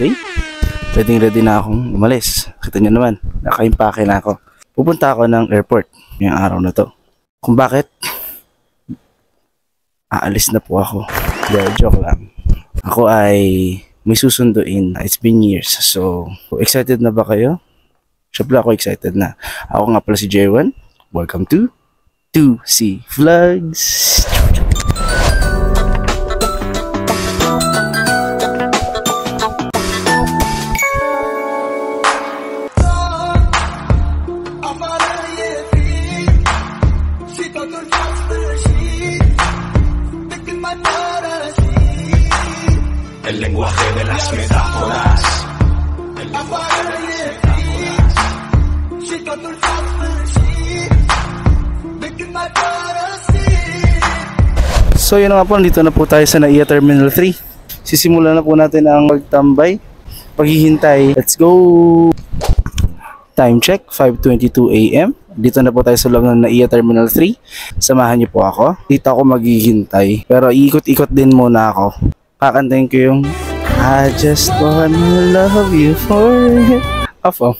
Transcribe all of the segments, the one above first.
day. Ready na akong umalis. Kita nyo naman, nakaimpake na ako. Pupunta ako ng airport ngayong araw na to. Kung bakit? Aalis na po ako. Joke lang. Ako ay may susunduin. It's been years. So, excited na ba kayo? Siyempre ako excited na. Ako nga pala si J1. Welcome to 2C Vlogs. El lenguaje de las metáforas. So yun nga po, dito na po tayo sa NAIA Terminal 3. Sisimulan na po natin ang pagtambay, paghihintay. Let's go! Time check, 5:22 AM. Dito na po tayo sa loob ng NAIA Terminal 3. Samahan niyo po ako. Dito ako maghihintay. Pero iikot-ikot din muna ako. Kakantayin ko yung I just wanna love you forever. Afo.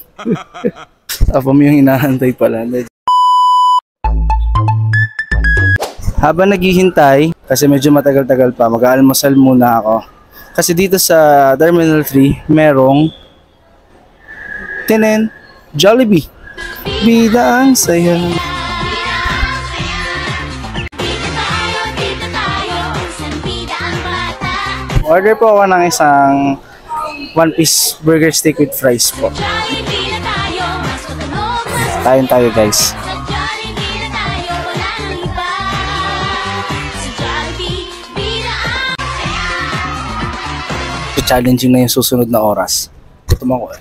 Afo mo yung hinahantay pala. Habang naghihintay, kasi medyo matagal-tagal pa, mag-aalmusal muna ako. Kasi dito sa Terminal 3, merong Tinen Jollibee. Bida ang saya. Order po ako ng isang one-piece burger steak with fries po. Tayo guys. Challenging na yung susunod na oras. Gutom ako eh.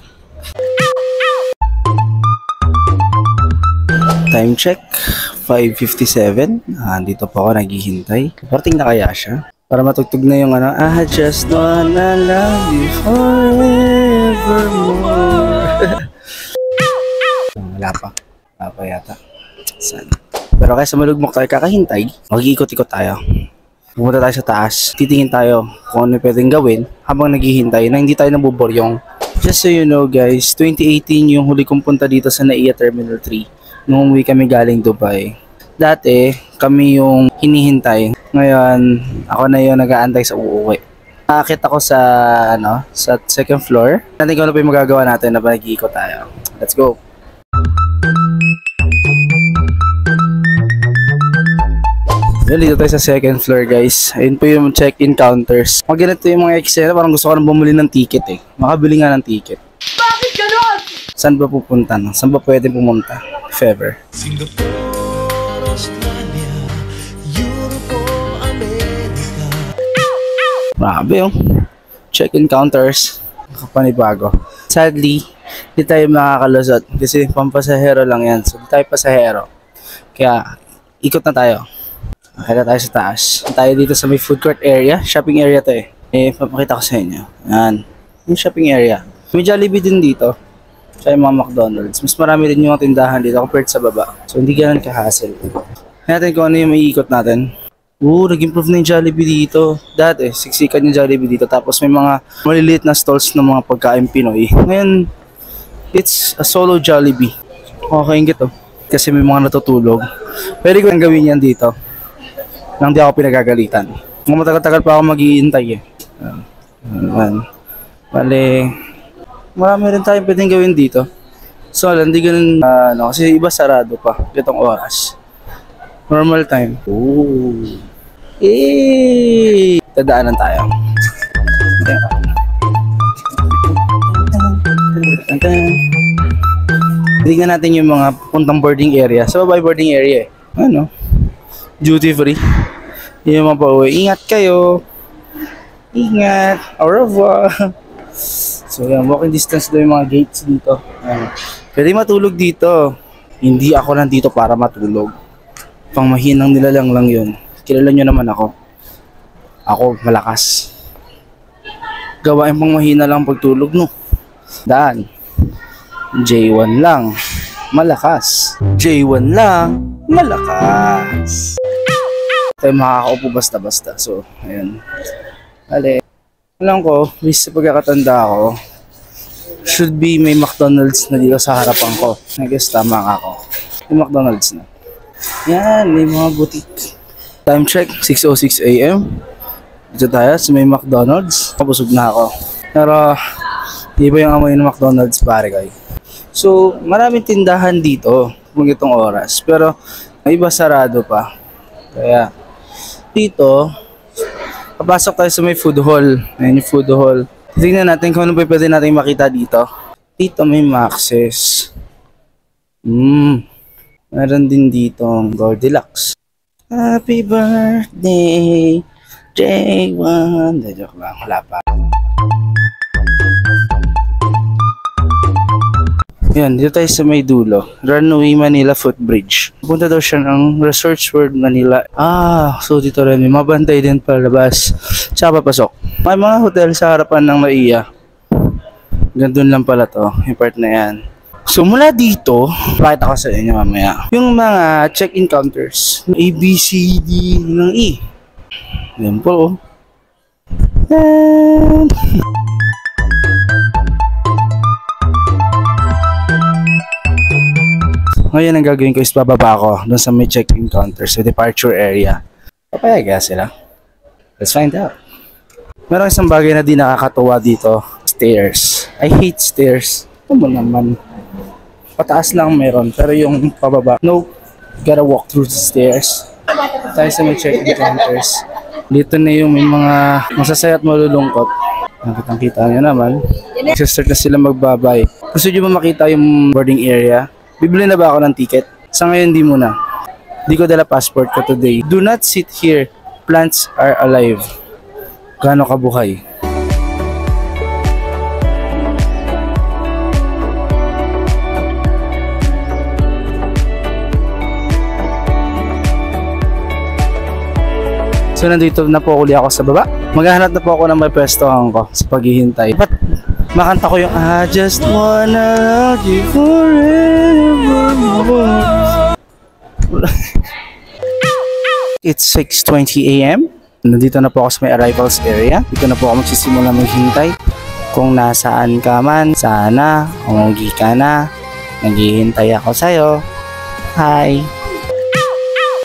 Time check, 5:57. Dito po ako naghihintay. Parating na kaya siya? Para matugtog na yung ano, I just wanna love you forevermore. Wala pa. Wala pa yata. Sana. Pero kaysa malugmok tayo kakahintay, mag-iikot-ikot tayo. Pumunta tayo sa taas. Titingin tayo kung ano pwedeng gawin habang naghihintay na hindi tayo nabuboryong. Just so you know guys, 2018 yung huli kong punta dito sa NAIA Terminal 3. Nung umuwi kami galing Dubai. Dati, kami yung hinihintay. Ngayon, ako na yung nag-aantay sa uuwi. Nakakit ako sa, sa second floor. Natin kung ano pa yung magagawa natin na nag-iikot tayo. Let's go! Yun, dito tayo sa second floor guys. Ayun po yung check-in counters. Pag ganito yung mga eksena, parang gusto ko nang bumili ng ticket eh. Makabili nga ng ticket. Bakit gano'n? Saan ba pupunta? No? Saan ba pwede pumunta? If ever. Grabe yung check-in counters. Kapanibago. Sadly, hindi tayo makakalusot kasi pampasahero lang yan. So, hindi tayo pasahero. Kaya, ikot na tayo. Nakita tayo sa taas. Tayo dito sa may food court area. Shopping area to eh. Papakita ko sa inyo. Yan. Yung shopping area. May Jollibee din dito. Sa yung mga McDonald's. Mas marami rin yung tindahan dito compared sa baba. So, hindi ganun ka-hassle. Natin kung ano yung maiikot natin. Nag-improve na yung Jollibee dito. Dati, siksikan yung Jollibee dito. Tapos may mga maliliit na stalls ng mga pagkain Pinoy. Ngayon, it's a solo Jollibee. Okay ingit oh. Kasi may mga natutulog. Pwede ko nang gawin yan dito. Nang di ako pinagagalitan. Mga matagal-tagal pa ako mag-iintay eh. Bale, marami rin tayong pwedeng gawin dito. So, hindi ganun, kasi iba sarado pa. Itong oras. Normal time. Ooh. Tadaanan tayo. Tingnan natin yung mga puntang boarding area. Sa baba boarding area eh. Duty free. Yung mga pauwi. Ingat kayo. Ingat. Au revoir. So yan, walking distance daw yung mga gates dito. Pwede matulog dito. Hindi ako nandito para matulog. Pang mahinang nilalang lang yun. Kilala nyo naman ako. Ako malakas. Gawain pang mahina lang pagtulog no. Daan. J1 lang. Malakas. J1 lang. Malakas. Tayo makakaupo basta-basta. So, ayun. Bale. Alam ko, based sa pagkakatanda ko, should be may McDonald's na dito sa harapan ko. I guess tama nga ako. May McDonald's na. Yan, may mga boutique. Time check, 6:06 AM. Dito tayo sa may McDonald's. Kabusog na ako. Pero, iba yung amoy ng McDonald's pare guys. So, maraming tindahan dito kung itong oras. Pero, may iba sarado pa. Kaya, dito, papasok tayo sa may food hall. Ayan yung food hall. Tingnan natin kung ano pa pwede natin makita dito. Dito may Maxis. Meron din dito ang Goldilocks. Happy birthday, J1. Joke lang, wala pa. Yan, dito tayo sa may dulo. Runway Manila Footbridge. Punta daw siya ng Resorts World Manila. So dito rin, may mabantay din palabas. Tsaka papasok. May mga hotel sa harapan ng NAIA. Gandun lang pala to, yung part na yan. So mula dito, pakita ko sa inyo mamaya. Yung mga check-in counters. A, B, C, D, ng E. Yan po. Yan. Ngayon ang gagawin ko is bababa ko doon sa may check-in counter sa departure area. Papayaga sila. Let's find out. Meron isang bagay na di nakakatuwa dito. Stairs. I hate stairs. Ano naman? Pataas lang meron. Pero yung pababa, no. Gotta walk through the stairs. Tayo sa may check-in counters. Dito na yung may mga masasaya at malulungkot. Nakitang-kita nyo naman. Nag-start na sila magbabay. Gusto nyo ba makita yung boarding area? Bibili na ba ako ng ticket? Sa ngayon, di muna. Di ko dala passport ko today. Do not sit here. Plants are alive. Gaano kabuhay? So, nandito na po uli ako sa baba. Maghahanap na po ako ng may pwestohan ko sa paghihintay. But, makanta ko yung I just wanna love you forever. It's 6:20 AM. Nandito na po ako sa may arrivals area. Dito na po ako magsisimula maghintay. Kung nasaan ka man, sana, umuwi ka na. Naghihintay ako sa'yo. Hi!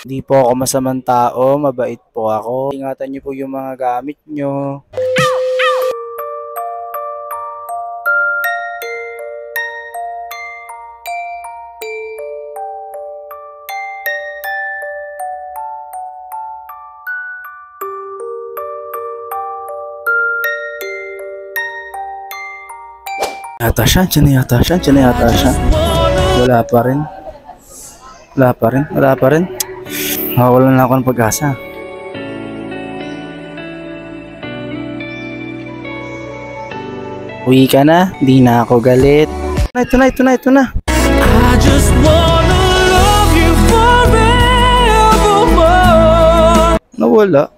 Hindi po ako masamang tao, mabait po ako. Ingatan niyo po yung mga gamit niyo. Yata siya, dyan na yata siya. Wala pa rin. Wala na ako ng pag-asa. Uwi ka na, di na ako galit. Ito na. I just wanna love you forevermore. Nawala.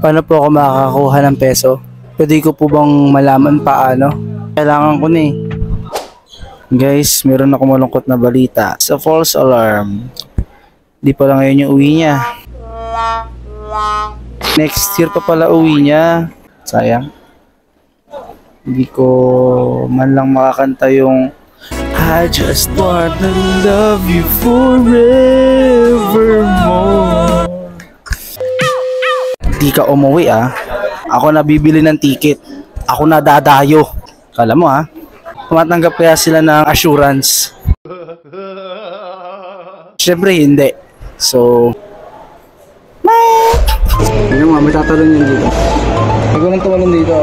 Paano po ako makakakuha ng peso? Pwede ko po bang malaman paano? Kailangan ko na eh. Guys, meron ako malungkot na balita. Sa false alarm. Di pala ngayon yung uwi niya. Next year pa pala uwi niya. Sayang. Hindi ko man lang makakanta yung I just wanna love you forevermore. Di ka umuwi ah. Ako na bibili ng ticket. Ako na dadayo. Kala mo ah. Tumatanggap kaya sila ng assurance? Siyempre hindi. So, ayun nga, may tatalon yun dito. Huwag ko nang tumalon dito.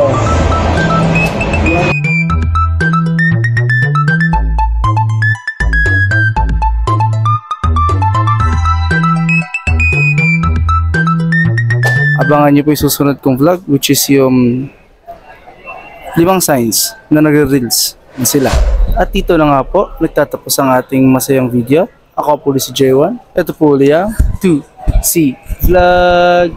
Abangan nyo po yung susunod kong vlog, which is yung 5 signs na nagre-reels na sila. At dito na nga po, nagtatapos ang ating masayang video. Ako po si J1. Ito po ulit ang 2C Vlog.